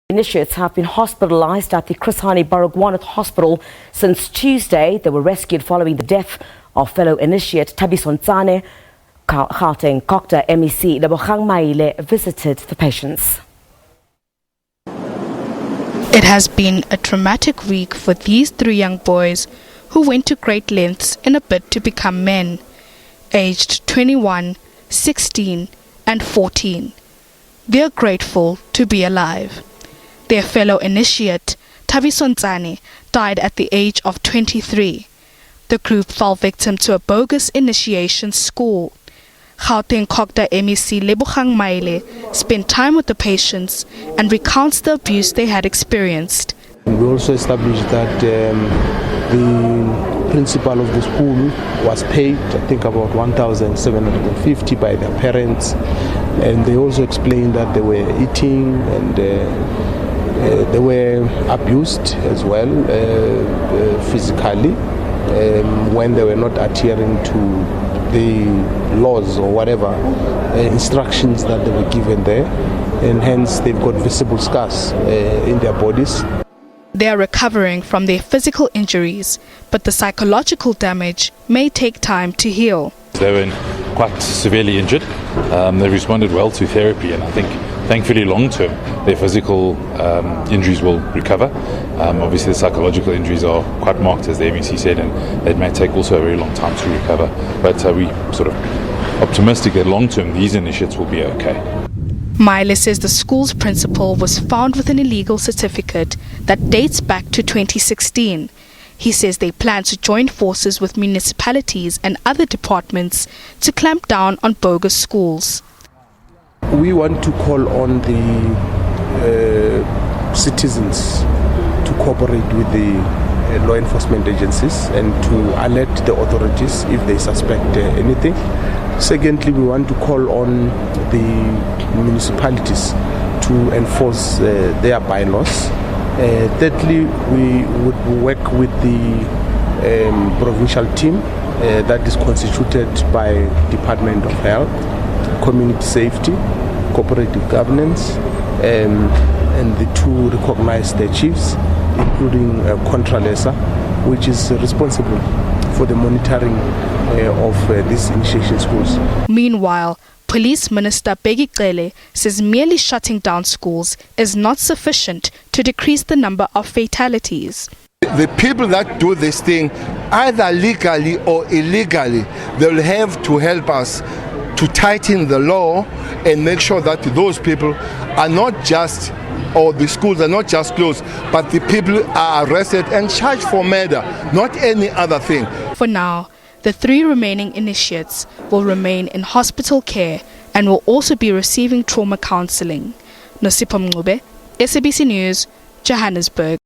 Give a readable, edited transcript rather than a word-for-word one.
Initiates have been hospitalized at the Chris Hani Baragwanath Hospital since Tuesday. They were rescued following the death of fellow initiate Thabiso Ntsane. Gauteng COGTA MEC Lebogang Maile visited the patients. It has been a traumatic week for these three young boys who went to great lengths in a bid to become men, aged 21, 16 and 14. They are grateful to be alive. Their fellow initiate, Thabiso Ntsane, died at the age of 23. The group fell victim to a bogus initiation school. Gauteng COGTA MEC Lebogang Maile spent time with the patients and recounts the abuse they had experienced. We also established that the principal of the school was paid, I think, about 1,750 by their parents, and they also explained that they were eating and they were abused as well physically when they were not adhering to the laws or whatever instructions that they were given there, and hence they've got visible scars in their bodies. They are recovering from their physical injuries, but the psychological damage may take time to heal. They were quite severely injured. They responded well to therapy, and I think thankfully long term their physical injuries will recover. Obviously the psychological injuries are quite marked, as the MEC said, and it may take also a very long time to recover, but we sort of optimistic that long term these initiates will be okay. Maile says the school's principal was found with an illegal certificate that dates back to 2016. He says they plan to join forces with municipalities and other departments to clamp down on bogus schools. We want to call on the citizens to cooperate with the law enforcement agencies and to alert the authorities if they suspect anything. Secondly, we want to call on the municipalities to enforce their bylaws. Thirdly, we would work with the provincial team that is constituted by Department of Health, Community Safety, Cooperative Governance, and the two recognized chiefs, including Contralesa, which is responsible for the monitoring of these initiation schools. Meanwhile, Police Minister Begigele says merely shutting down schools is not sufficient to decrease the number of fatalities. The people that do this thing, either legally or illegally, they'll have to help us to tighten the law and make sure that those people are not just, or the schools are not just closed, but the people are arrested and charged for murder, not any other thing. For now, the three remaining initiates will remain in hospital care and will also be receiving trauma counseling. Nosipho Mncube, SABC News, Johannesburg.